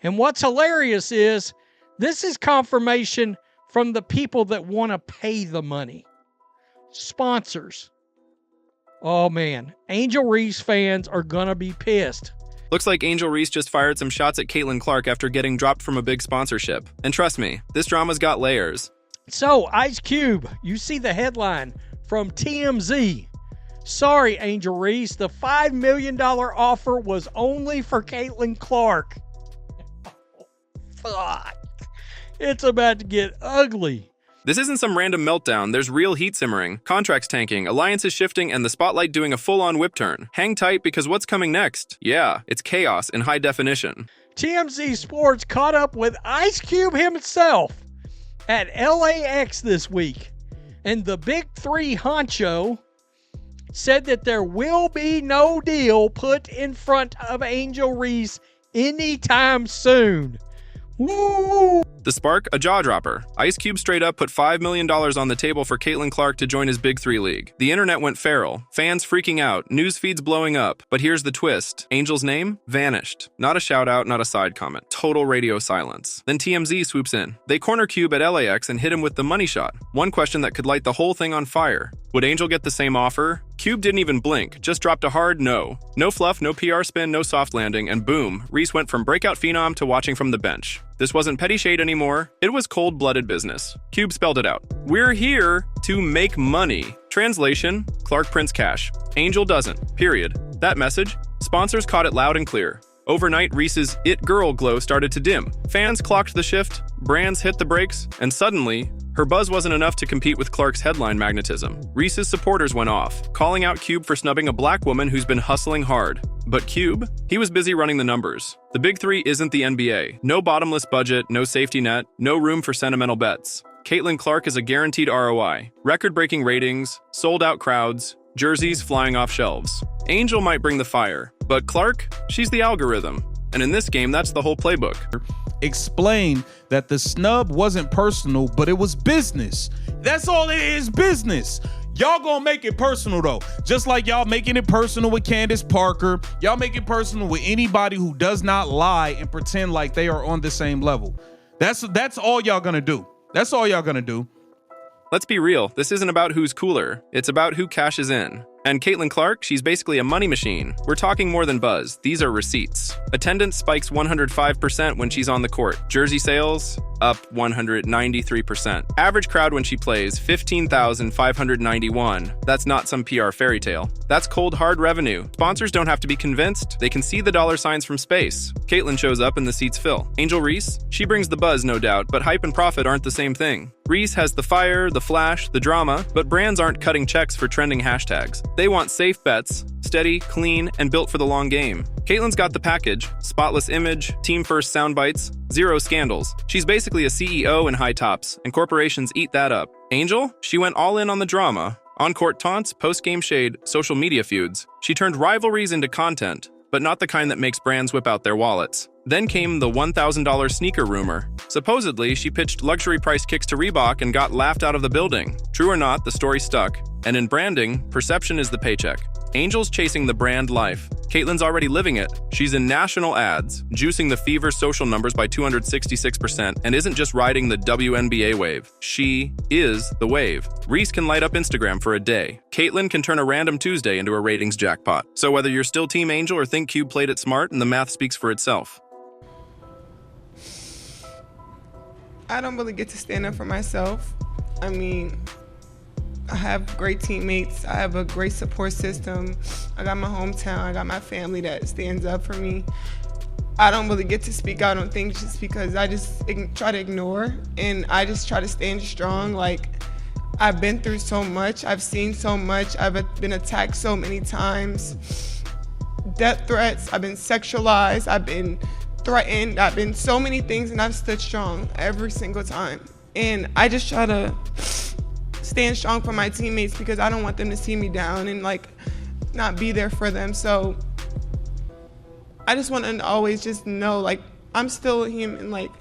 And what's hilarious is this is confirmation from the people that want to pay the money. Sponsors. Oh man, Angel Reese fans are going to be pissed. Looks like Angel Reese just fired some shots at Caitlin Clark after getting dropped from a big sponsorship. And trust me, this drama's got layers. So, Ice Cube, you see the headline from TMZ. Sorry, Angel Reese, the $5 million offer was only for Caitlin Clark. Fuck. It's about to get ugly. This isn't some random meltdown. There's real heat simmering, contracts tanking, alliances shifting, and the spotlight doing a full-on whip turn. Hang tight because what's coming next? Yeah, it's chaos in high definition. TMZ Sports caught up with Ice Cube himself at LAX this week. And the Big Three honcho said that there will be no deal put in front of Angel Reese anytime soon. Woo! The spark, a jaw-dropper. Ice Cube straight up put $5 million on the table for Caitlin Clark to join his Big Three league. The internet went feral, fans freaking out, news feeds blowing up. But here's the twist. Angel's name? Vanished. Not a shout-out, not a side comment. Total radio silence. Then TMZ swoops in. They corner Cube at LAX and hit him with the money shot. One question that could light the whole thing on fire. Would Angel get the same offer? Cube didn't even blink, just dropped a hard no. No fluff, no PR spin, no soft landing, and boom, Reese went from breakout phenom to watching from the bench. This wasn't petty shade anymore, it was cold-blooded business. Cube spelled it out. We're here to make money. Translation, Clark prints cash. Angel doesn't, period. That message, sponsors caught it loud and clear. Overnight, Reese's it girl glow started to dim. Fans clocked the shift, brands hit the brakes, and suddenly, her buzz wasn't enough to compete with Clark's headline magnetism. Reese's supporters went off, calling out Cube for snubbing a black woman who's been hustling hard. But Cube? He was busy running the numbers. The Big Three isn't the NBA. No bottomless budget, no safety net, no room for sentimental bets. Caitlin Clark is a guaranteed ROI. Record-breaking ratings, sold-out crowds, jerseys flying off shelves. Angel might bring the fire, but Clark? She's the algorithm. And in this game, that's the whole playbook. Explain that the snub wasn't personal, but it was business. That's all it is, business. Y'all gonna make it personal though. Just like y'all making it personal with Candace Parker. Y'all make it personal with anybody who does not lie and pretend like they are on the same level. That's all y'all gonna do. That's all y'all gonna do. Let's be real, this isn't about who's cooler. It's about who cashes in. And Caitlin Clark, she's basically a money machine. We're talking more than buzz. These are receipts. Attendance spikes 105% when she's on the court. Jersey sales, up 193%. Average crowd when she plays, 15,591. That's not some PR fairy tale. That's cold, hard revenue. Sponsors don't have to be convinced. They can see the dollar signs from space. Caitlin shows up and the seats fill. Angel Reese? She brings the buzz, no doubt, but hype and profit aren't the same thing. Reese has the fire, the flash, the drama, but brands aren't cutting checks for trending hashtags. They want safe bets, steady, clean, and built for the long game. Caitlin's got the package, spotless image, team-first sound bites, zero scandals. She's basically a CEO in high tops, and corporations eat that up. Angel? She went all in on the drama. On-court taunts, post-game shade, social media feuds. She turned rivalries into content, but not the kind that makes brands whip out their wallets. Then came the $1,000 sneaker rumor. Supposedly, she pitched luxury-priced kicks to Reebok and got laughed out of the building. True or not, the story stuck. And in branding, perception is the paycheck. Angel's chasing the brand life. Caitlin's already living it. She's in national ads, juicing the Fever social numbers by 266%, and isn't just riding the WNBA wave. She is the wave. Reese can light up Instagram for a day. Caitlin can turn a random Tuesday into a ratings jackpot. So whether you're still Team Angel or think Cube played it smart, and the math speaks for itself. I don't really get to stand up for myself. I mean, I have great teammates. I have a great support system. I got my hometown. I got my family that stands up for me. I don't really get to speak out on things just because I just try to ignore, and I just try to stand strong. Like, I've been through so much. I've seen so much. I've been attacked so many times. Death threats. I've been sexualized. I've been threatened. I've been so many things, and I've stood strong every single time. And I just try to stand strong for my teammates because I don't want them to see me down and like not be there for them. So I just want them to always just know, like, I'm still a human. Like,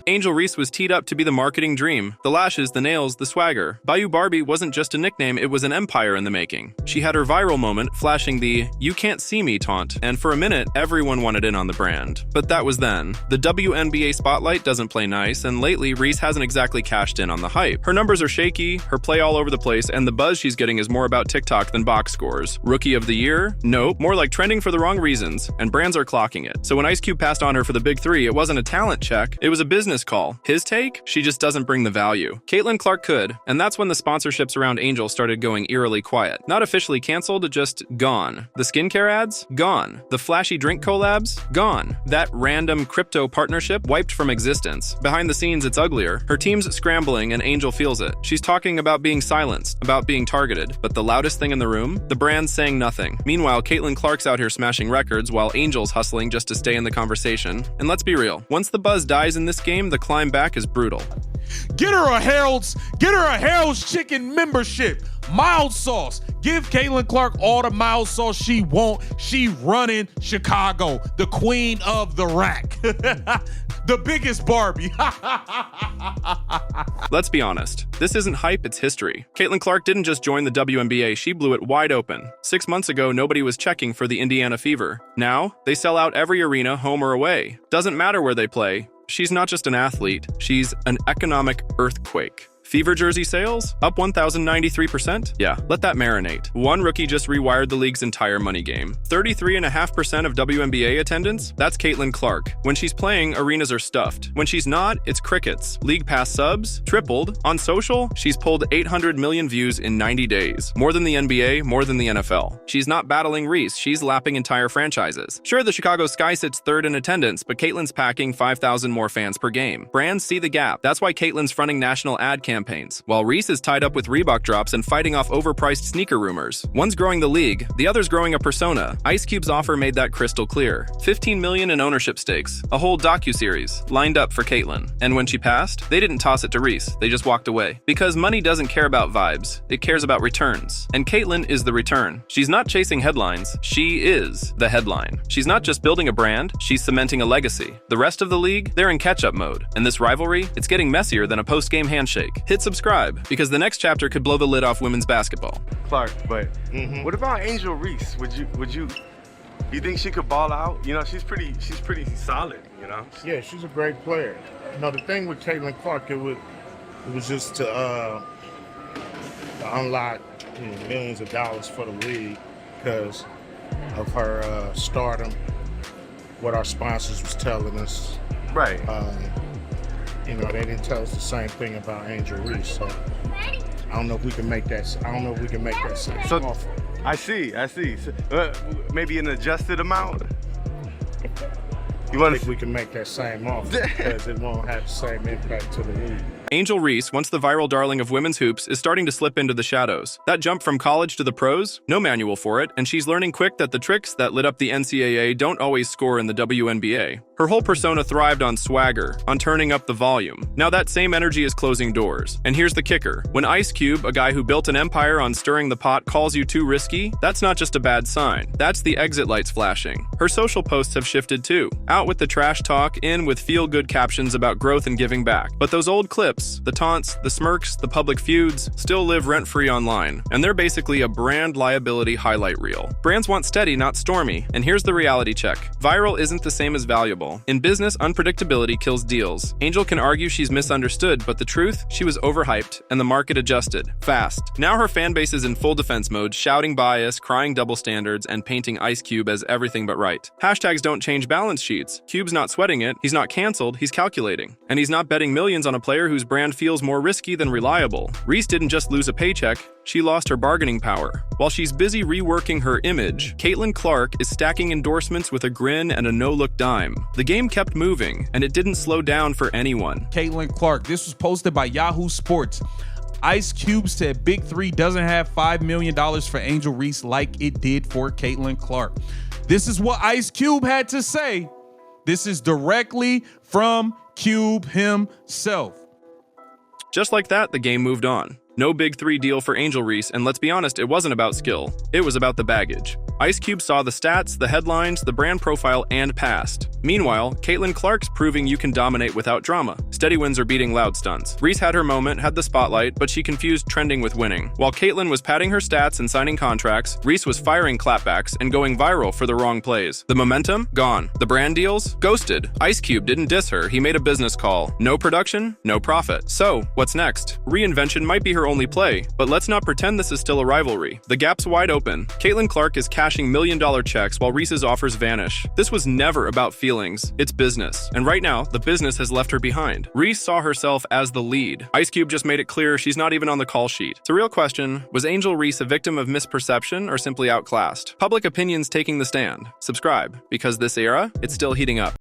Angel Reese was teed up to be the marketing dream. The lashes, the nails, the swagger. Bayou Barbie wasn't just a nickname, it was an empire in the making. She had her viral moment, flashing the "you can't see me" taunt, and for a minute, everyone wanted in on the brand. But that was then. The WNBA spotlight doesn't play nice, and lately, Reese hasn't exactly cashed in on the hype. Her numbers are shaky, her play all over the place, and the buzz she's getting is more about TikTok than box scores. Rookie of the year? Nope, more like trending for the wrong reasons, and brands are clocking it. So when Ice Cube passed on her for the big three, it wasn't a talent check, it was a business call. His take? She just doesn't bring the value. Caitlin Clark could, and that's when the sponsorships around Angel started going eerily quiet. Not officially canceled, just gone. The skincare ads? Gone. The flashy drink collabs? Gone. That random crypto partnership wiped from existence. Behind the scenes, it's uglier. Her team's scrambling and Angel feels it. She's talking about being silenced, about being targeted. But the loudest thing in the room? The brand's saying nothing. Meanwhile, Caitlin Clark's out here smashing records while Angel's hustling just to stay in the conversation. And let's be real, once the buzz dies in this game, the climb back is brutal. Get her a Harold's Chicken membership. Mild sauce. Give Caitlin Clark all the mild sauce she want. She running Chicago, the queen of the rack. The biggest Barbie. Let's be honest. This isn't hype, it's history. Caitlin Clark didn't just join the WNBA, she blew it wide open. 6 months ago, nobody was checking for the Indiana Fever. Now, they sell out every arena, home or away. Doesn't matter where they play. She's not just an athlete, she's an economic earthquake. Fever jersey sales? Up 1,093%? Yeah, let that marinate. One rookie just rewired the league's entire money game. 33.5% of WNBA attendance? That's Caitlin Clark. When she's playing, arenas are stuffed. When she's not, it's crickets. League Pass subs? Tripled. On social? She's pulled 800 million views in 90 days. More than the NBA, more than the NFL. She's not battling Reese, she's lapping entire franchises. Sure, the Chicago Sky sits third in attendance, but Caitlin's packing 5,000 more fans per game. Brands see the gap. That's why Caitlin's fronting national ad campaigns, while Reese is tied up with Reebok drops and fighting off overpriced sneaker rumors. One's growing the league, the other's growing a persona. Ice Cube's offer made that crystal clear. $15 million in ownership stakes, a whole docuseries lined up for Caitlin. And when she passed, they didn't toss it to Reese, they just walked away. Because money doesn't care about vibes, it cares about returns. And Caitlin is the return. She's not chasing headlines, she is the headline. She's not just building a brand, she's cementing a legacy. The rest of the league, they're in catch-up mode. And this rivalry, it's getting messier than a post-game handshake. Hit subscribe, because the next chapter could blow the lid off women's basketball. Clark, but what about Angel Reese? You think she could ball out? You know, she's pretty solid, you know? Yeah, she's a great player. You know, the thing with Caitlin Clark, it was just to unlock millions of dollars for the league because of her stardom, what our sponsors was telling us. Right. You know, they didn't tell us the same thing about Angel Reese, so I don't know if we can make that. Same offer. I see. So, maybe an adjusted amount. I think we can make that same offer because it won't have the same impact to the league. Angel Reese, once the viral darling of women's hoops, is starting to slip into the shadows. That jump from college to the pros? No manual for it, and she's learning quick that the tricks that lit up the NCAA don't always score in the WNBA. Her whole persona thrived on swagger, on turning up the volume. Now that same energy is closing doors. And here's the kicker. When Ice Cube, a guy who built an empire on stirring the pot, calls you too risky, that's not just a bad sign. That's the exit lights flashing. Her social posts have shifted too. Out with the trash talk, in with feel-good captions about growth and giving back. But those old clips, the taunts, the smirks, the public feuds, still live rent-free online. And they're basically a brand liability highlight reel. Brands want steady, not stormy. And here's the reality check. Viral isn't the same as valuable. In business, unpredictability kills deals. Angel can argue she's misunderstood, but the truth? She was overhyped, and the market adjusted. Fast. Now her fan base is in full defense mode, shouting bias, crying double standards, and painting Ice Cube as everything but right. Hashtags don't change balance sheets. Cube's not sweating it, he's not canceled, he's calculating. And he's not betting millions on a player whose brand feels more risky than reliable. Reese didn't just lose a paycheck, she lost her bargaining power. While she's busy reworking her image, Caitlin Clark is stacking endorsements with a grin and a no-look dime. The game kept moving, and it didn't slow down for anyone. Caitlin Clark, this was posted by Yahoo Sports. Ice Cube said Big Three doesn't have $5 million for Angel Reese like it did for Caitlin Clark. This is what Ice Cube had to say. This is directly from Cube himself. Just like that, the game moved on. No Big Three deal for Angel Reese, and let's be honest, it wasn't about skill. It was about the baggage. Ice Cube saw the stats, the headlines, the brand profile, and passed. Meanwhile, Caitlin Clark's proving you can dominate without drama. Steady wins are beating loud stunts. Reese had her moment, had the spotlight, but she confused trending with winning. While Caitlyn was padding her stats and signing contracts, Reese was firing clapbacks and going viral for the wrong plays. The momentum? Gone. The brand deals? Ghosted. Ice Cube didn't diss her, he made a business call. No production, no profit. So, what's next? Reinvention might be her only play, but let's not pretend this is still a rivalry. The gap's wide open. Caitlyn Clark is cashing million-dollar checks while Reese's offers vanish. This was never about feelings, it's business. And right now, the business has left her behind. Reese saw herself as the lead. Ice Cube just made it clear she's not even on the call sheet. It's a real question, was Angel Reese a victim of misperception or simply outclassed? Public opinion's taking the stand. Subscribe, because this era, it's still heating up.